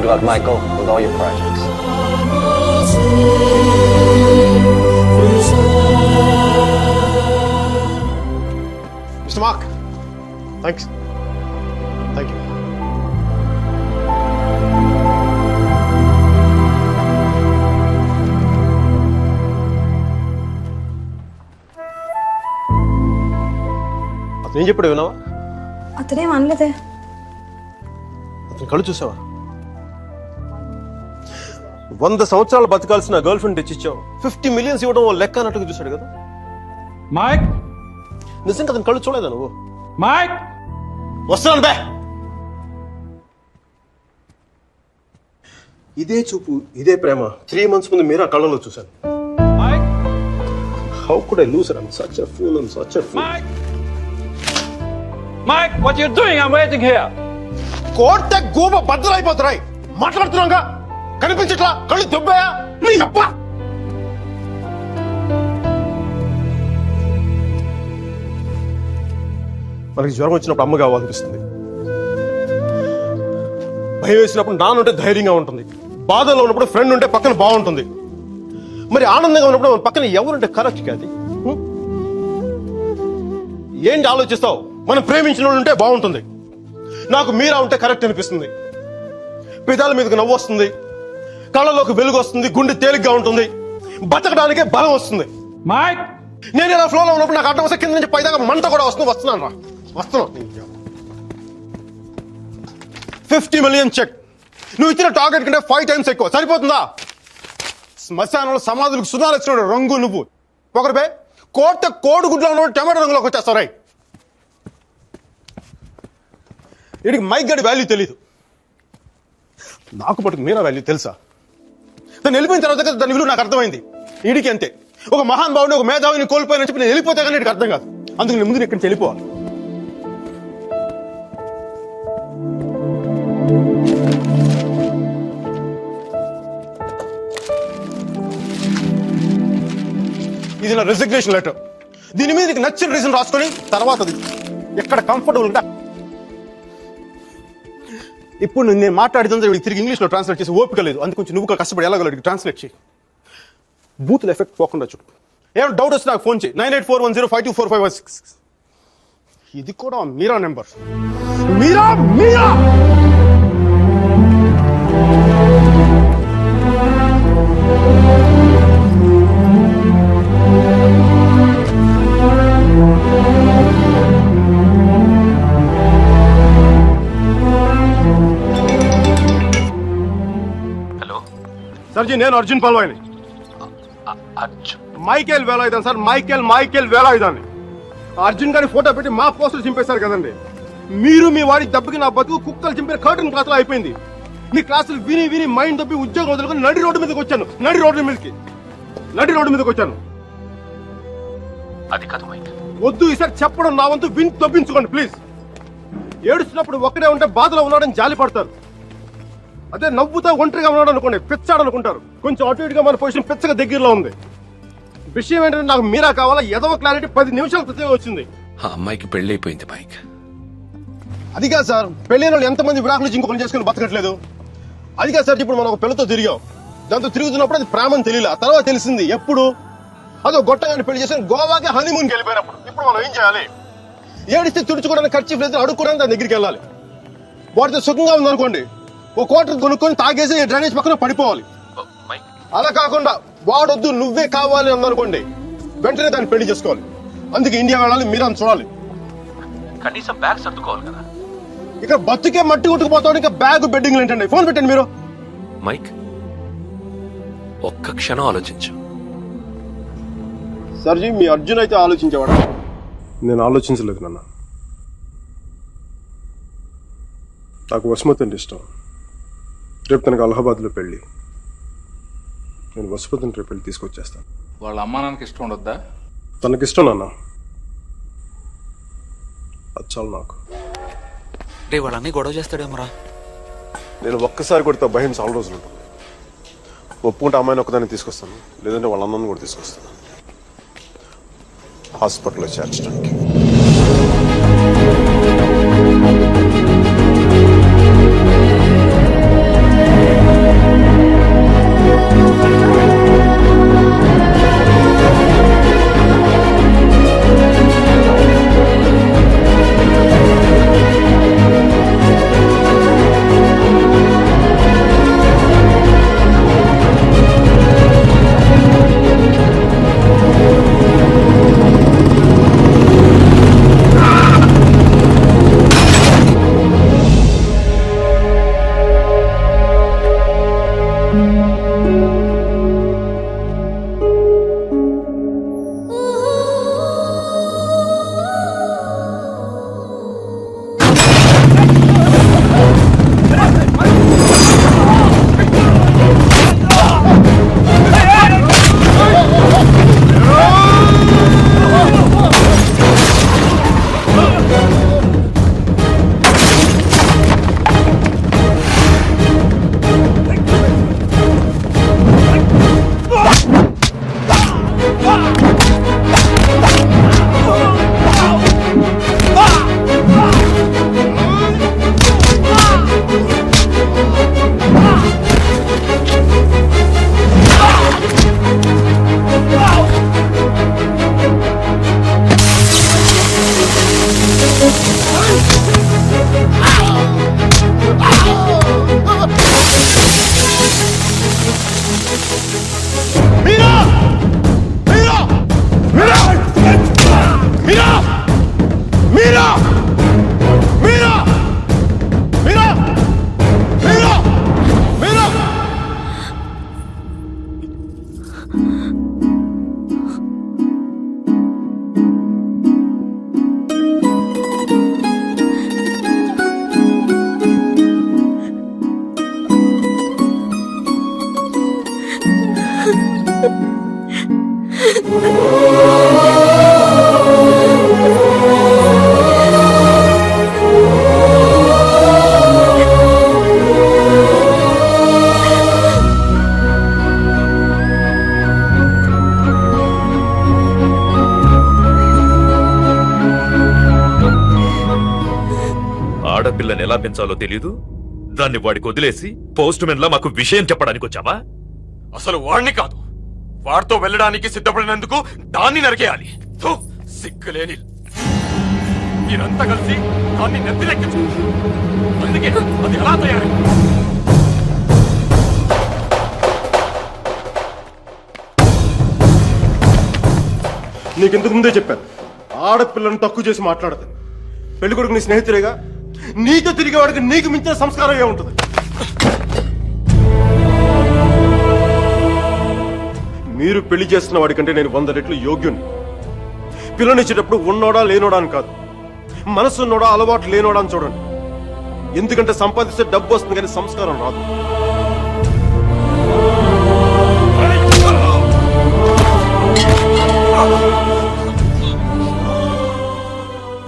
Good luck, Michael, with all your projects. Mr. Mark, thanks. Thank you. అతను ఏం చెప్పాడు విన్నావా? అతనేం అనలేదే. అతను కళ్ళు చూసావా? 100 సంవత్సరాలు బతకాల్సిన గర్ల్ ఫ్రెండ్ తెచ్చిచ్చావు. 50 మిలియన్స్ ఇవ్వడం లెక్క అన్నట్టుగా చూశాడు కదా. మైక్, నిజంగా అతను కళ్ళు చూడలేదా నువ్వు? మైక్, వస్తున్నాను బే. ఇదే చూపు, ఇదే ప్రేమ 3 months ముందు మీరు ఆ కళ్ళలో చూశాను. Mike, How could I lose her? I'm such a fool. I'm such a fool. Mike, Mike, what you doing? I'm waiting here. కోర్త గోబ బద్దలైపోతున్నాయి. మాట్లాడుతున్నాగా కనిపించట్లా? కళ్ళు దుబ్బాయా? నీ అబ్బ. మనకి జ్వరం వచ్చినప్పుడు అమ్మ కావాలనిపిస్తుంది. భయం వేసినప్పుడు నాన్న ఉంటే ధైర్యంగా ఉంటుంది. బాధలో ఉన్నప్పుడు ఫ్రెండ్ ఉంటే పక్కన బాగుంటుంది. మరి ఆనందంగా ఉన్నప్పుడు మన పక్కన ఎవరుంటే కరెక్ట్ కాదు. ఏంటి ఆలోచిస్తావు? మనం ప్రేమించిన వాళ్ళు ఉంటే బాగుంటుంది. నాకు మీరా ఉంటే కరెక్ట్ అనిపిస్తుంది. పెదాల మీదకి నవ్వు వస్తుంది, కళ్ళలోకి వెలుగు వస్తుంది, గుండె తేలిగ్గా ఉంటుంది, బతకడానికే బలం వస్తుంది. మైక్, నేను ఇలా ఫ్లోలో ఉన్నప్పుడు నాకు అడ్డం వస్తే కింద నుంచి పైదాకా మంట కూడా వస్తున్నాను రా. వస్తున్నాను. 50 million చెక్. నువ్వు ఇచ్చిన టార్గెట్ కంటే 5 times ఎక్కువ. సరిపోతుందా? శ్మశానంలో సమాధులకు సుధాలు వచ్చినాడు రంగు నువ్వు. ఒకరి పే కోడిగుడ్లో ఉన్న టమాటో రంగులోకి వచ్చేస్తావు. రై, వీడికి మైక్ గడి వాల్యూ తెలీదు. నాకు పట్టుకు మీరా వాల్యూ తెలుసా? దాన్ని వెళ్ళిపోయిన తర్వాత కదా దాని విలువ నాకు అర్థమైంది. వీడికి అంతే. ఒక మహాన్ భావుని, ఒక మేధావిని కోల్పోయిన చెప్పి నేను వెళ్ళిపోతే కానీ వీడికి అర్థం కాదు. అందుకు నేను ముందు ఇక్కడి నుంచి వెళ్ళిపోవాలి. ఇది నా రెసిగ్నేషన్ లెటర్. దీని మీద నీకు నచ్చిన రీజన్ రాసుకొని తర్వాత ఎక్కడ కంఫర్టబుల్ గా. ఇప్పుడు నేను మాట్లాడితే వీడికి తిరిగి ఇంగ్లీష్లో ట్రాన్స్లేట్ చేసి ఓపిక లేదు. అందుకు కొంచెం నువ్వు కష్టపడి ఎలాగలడికి ట్రాన్స్లేట్ చేయి. బూతుల ఎఫెక్ట్ పోకుండా చూడు. ఏమైనా డౌట్ వస్తే నాకు ఫోన్ చేయి. 9841052456. ఇది కూడా మీరా నెంబర్. మీరా మీరా సర్జీ, నేను అర్జున్ పల్వాయిని. Michael Velayudhan sir. మైకేల్ వేలాయుధాన్ని. అర్జున్ గారి ఫోటో పెట్టి మా పోస్టులు చింపేశారు కదండి. మీరు మీ వాడి దెబ్బకి నా బతుకు కుక్కలు చింపిన కర్టన్ క్లాసులో అయిపోయింది. మీ క్లాసులు విని విని మైండ్ దబ్బి ఉద్యోగం వదులుకొని నడి రోడ్డు మీదకి వచ్చాను. నడి రోడ్డు మీదకి వచ్చాను. అది కాదు మైక్. వద్దు, ఈసారి చెప్పడం నా వంతు. విని తప్పించుకోండి ప్లీజ్. ఏడుస్తున్నప్పుడు ఒక్కడే ఉంటే బాధలో ఉన్నాడని జాలి పడతారు. అదే నవ్వుతా ఒంటరిగా ఉన్నాడు అనుకోండి, పిచ్చాడు అనుకుంటారు. కొంచెం అటు ఇటుగా మన పొజిషన్ పిచ్చగా దగ్గరలో ఉంది. విషయం ఏంటంటే నాకు మీరా కావాలా? ఎదవ క్లారిటీ 10 నిమిషాల క్రితం వచ్చింది. ఆ అమ్మాయికి పెళ్లి అయిపోయింది మైక్. అది కాదు సార్, పెళ్ళైన వాళ్ళు ఎంతమంది విడాకులు నుంచి ఇంకొకరు చేసుకుని బతకట్లేదు. అది కాదు సార్, ఇప్పుడు మనం ఒక పిల్లతో తిరిగాం. దాంతో తిరుగుతున్నప్పుడు అది ప్రేమని తెలియలే. ఆ తర్వాత తెలిసింది. ఎప్పుడు? అదో గొట్టగాని పెళ్లి చేసుకుని గోవాకి హనీమూన్కి వెళ్ళిపోయినప్పుడు. ఇప్పుడు మనం ఏం చేయాలి? ఏడిస్తే తుడుచుకోవడానికి ఖర్చు లేదు, అడుక్కోవడానికి దాని దగ్గరికి వెళ్ళాలి. వాటితో సుఖంగా ఉందనుకోండి, ఓ క్వార్టర్ కొనుక్కొని తాగేసి డ్రైనేజ్ పక్కన పడిపోవాలి. అలా కాకుండా వాడొద్దు నువ్వే కావాలి అందనుకోండి, వెంటనే దాన్ని పెళ్లి చేసుకోవాలి. అందుకే ఇండియా వెళ్ళాలి, మీరు అని చూడాలి. కనీసం బ్యాగ్ సర్దుకోవాలి కదా. ఇక్కడ బతుకే మట్టి కొట్టుకుపోతాడు, ఇంకా బ్యాగ్ బెడ్డింగ్ ఏంటండి? ఫోన్ పెట్టండి మీరు. మైక్, ఒక్క క్షణం ఆలోచించు. సర్జీ, మీ అర్జున్ అయితే ఆలోచించేవాడు. నేను ఆలోచించలేదు నాన్న. నాకు వసుమతి అంటే ఇష్టం. రేపు తనకు అలహాబాద్లో పెళ్లి. నేను వసుమతిని రేపు పెళ్లి తీసుకొచ్చేస్తాను. వాళ్ళ అమ్మా నాన్నకి ఇష్టం ఉండొద్దా? తనకిష్టం నాన్న. అది చాలు నాకు. రే వాళ్ళన్నీ గొడవ చేస్తాడేమోరా. నేను ఒక్కసారి కొడితే భయం చాలా రోజులు ఉంటుంది. ఒప్పుకుంటే అమ్మాయిని ఒక్కదాన్ని తీసుకొస్తాను, లేదంటే వాళ్ళ అమ్మని కూడా తీసుకొస్తాను హాస్పిటల్లో చేర్చడానికి. ఆడపిల్లని ఎలా పెంచాలో తెలీదు, దాన్ని వాడికి వదిలేసి పోస్ట్ మెన్ లా మాకు విషయం చెప్పడానికి వచ్చావా? అసలు వాడిని కాదు, వాడితో వెళ్ళడానికి సిద్ధపడినందుకు దాన్ని నరికేయాలి. థు, సిగ్గులేని మీరంతా కలిసి దాన్ని నెత్తిలెక్కించు. అందుకే అది ఎలా తయారైంది? నీకింతకు ముందే చెప్పాను, ఆడపిల్లను తక్కువ చేసి మాట్లాడదు. పెళ్లి కొడుకు నీ స్నేహితులేగా, నీతో తిరిగే వాడికి నీకు మించిన సంస్కారం ఏముంటుంది? మీరు పెళ్లి చేస్తున్న వాడికంటే నేను 100 రెట్లు యోగ్యుని. పిల్లనిచ్చేటప్పుడు ఉన్నోడా లేనోడా అని కాదు, మనసున్నోడా అలవాటు లేనోడా అని చూడండి. ఎందుకంటే సంపాదిస్తే డబ్బు వస్తుంది కానీ సంస్కారం రాదు.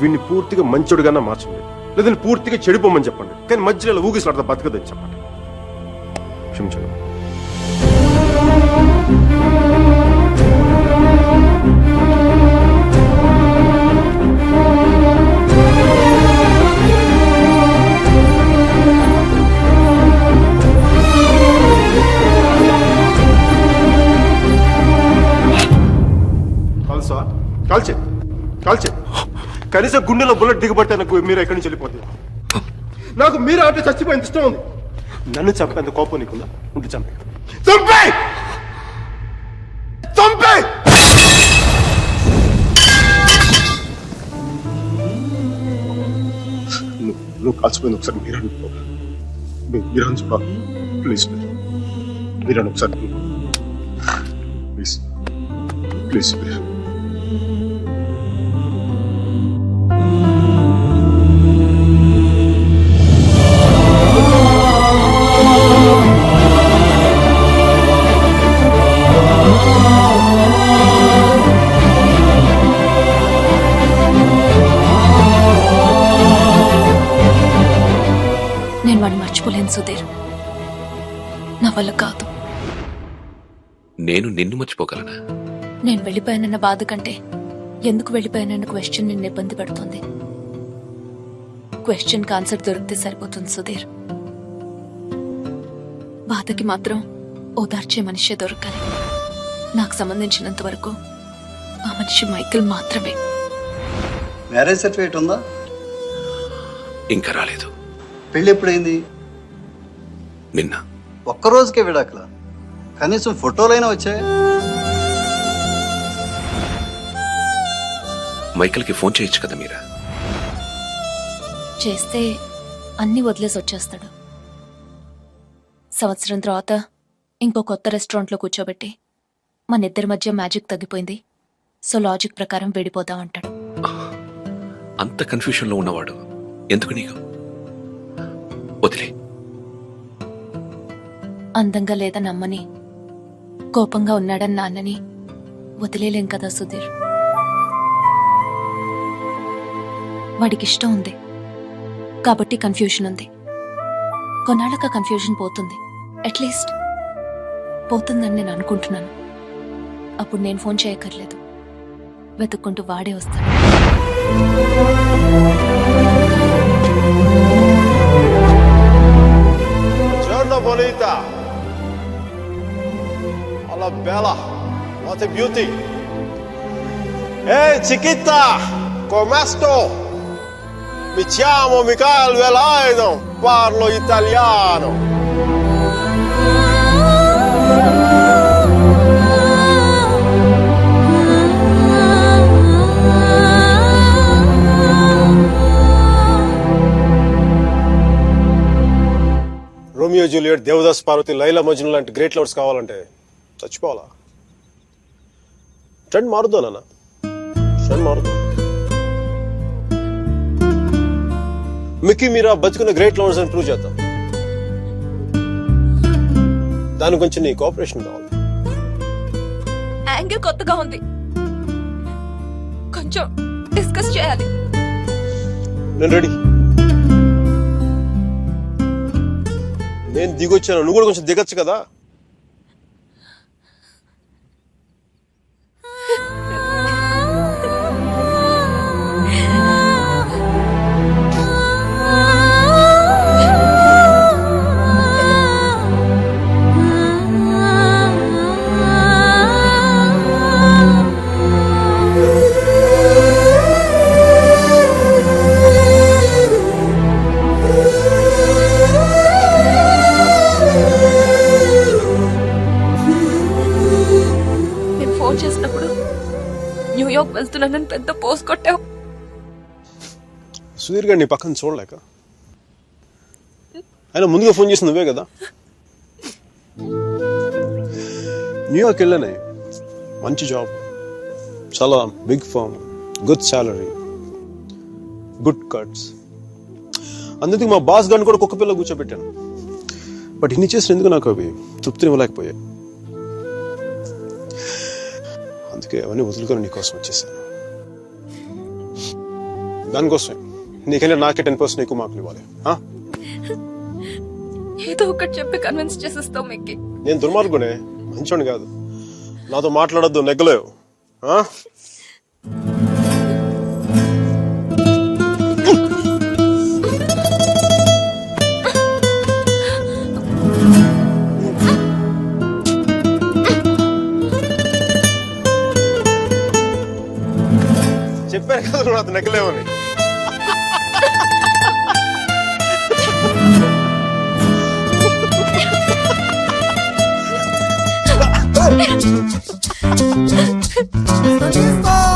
వీడిని పూర్తిగా మంచోడుగానే మార్చండి, లేదని పూర్తిగా చెడిపోమని చెప్పండి. కానీ మధ్యలో ఊగిసలాడతా బతకదని చెప్పండి. క్షమించండి. కాల్సా? కాల్చే కాల్చే. కనీసం గుండెలో బుల్లెట్ దిగబడితే నాకు మీరు ఎక్కడి నుంచి వెళ్ళిపోతుంది. నాకు మీరు అంటే చచ్చిపోయింది ఇష్టం ఉంది. నన్ను చంపేంత కోపం నీకుందా? ఉంటే చంపే చంపే చంపే. నువ్వు కాల్చిపోయింది ఒకసారి మీరు అనుకో. మీరు అనుకో ప్లీజ్. మీరు ఒకసారి ప్లీజ్ ప్లీజ్ ప్లీజ్. నేను వాడిని మర్చిపోలేను సుధీర్, నా వల్ల కాదు. నేను నిన్ను మర్చిపోగలనా? నేను వెళ్ళిపోయానన్న బాధ కంటే ఎందుకు వెళ్ళిపోయానన్న క్వశ్చన్ నిన్ను ఇబ్బంది పెడుతుంది. క్వశ్చన్ ఆన్సర్ దొరికితే సరిపోతుంది సుధీర్. బాధకి మాత్రం ఓదార్చే మనిషే దొరకాలి. నాకు సంబంధించినంత వరకు ఆ మనిషి మైకిల్ మాత్రమే. మ్యారేజ్ సర్టిఫికేట్ ఉందా? ఇంకా రాలేదు. పెళ్లి ఎప్పుడైంది? నిన్న. ఒక్కరోజుకే విడాకుల? కనీసం ఫోటోలైనా వచ్చాయి? మైకిల్కి ఫోన్ చేయొచ్చు కదా మీరా? చేస్తే అన్ని వదిలేసి వచ్చేస్తాడు. సంవత్సరం తర్వాత ఇంకో కొత్త రెస్టారెంట్లో కూర్చోబెట్టి మన ఇద్దరి మధ్య మ్యాజిక్ తగ్గిపోయింది, సో లాజిక్ ప్రకారం విడిపోదాం అంటాడు. అంత కన్ఫ్యూషన్లో ఉన్నవాడు ఎందుకు నీకు? వదిలే. అందంగా లేదని అమ్మని, కోపంగా ఉన్నాడని నాన్నని వదిలేలేం కదా సుధీర్. వాడికి ఇష్టం ఉంది కాబట్టి కన్ఫ్యూషన్ ఉంది. కొన్నాళ్ళక కన్ఫ్యూజన్ పోతుంది, అట్లీస్ట్ పోతుందని నేను అనుకుంటున్నాను. అప్పుడు నేను ఫోన్ చేయక్కర్లేదు, వెతుక్కుంటూ వాడే వస్తాడు. Giorno bonita. Alla bella. What a beauty. Ehi chiquita, come sto? Mi chiamo Michael Velaino, parlo italiano. Romeo Juliet, Devdas Parvati, Laila Majnu లాంటి గ్రేట్ లవర్స్ కావాలంటే చచ్చిపోవాలా? ట్రెండ్ మారుద్దా నాన్న, ట్రెండ్ మారుద్దాం. మిక్కీ మీరా బతుకున్న గ్రేట్ లవర్స్ అని ప్రూవ్ చేద్దాం. దాని గురించి నీ కోఆపరేషన్ కావాలి. యాంగిల్ కొత్తగా ఉంది, కొంచెం డిస్కస్ చేయాలి. నేను రెడీ. నేను దిగొచ్చాను, నువ్వు కూడా కొంచెం దిగొచ్చు కదా. నేను ఫోన్ చేసినప్పుడు న్యూయార్క్ వెళ్తున్నానని పెద్ద పోస్ట్ కొట్టావు. సుధీర్ గారు నీ పక్కన చూడలేక, ఆయన ముందుగా ఫోన్ చేసి నువ్వే కదా. న్యూయార్క్ వెళ్ళానే, మంచి జాబ్, చాలా big firm, good salary, good cuts. అందుకే మా బాస్ గారిని కూడా కుక్క పిల్ల కూర్చోబెట్టాను. బట్ ఇన్ని చేసిన ఎందుకు నాకు అవి తృప్తిని ఇవ్వలేకపోయాయి. అందుకే అవన్నీ వదులుకొని నీకోసం వచ్చేసాను. దానికోసమే నీకైనా నాకే 10% ఎక్కువ మార్కులు ఇవ్వాలి. ఏదో ఒకటి చెప్పి కన్విన్స్ చేసేస్తావు మిక్కి. నేను దుర్మార్గునే, మంచోని కాదు. నాతో మాట్లాడొద్దు, నెగ్గలేవు. చెప్పాను కదా నువ్వు నాతో నెగ్గలేవని. Feliz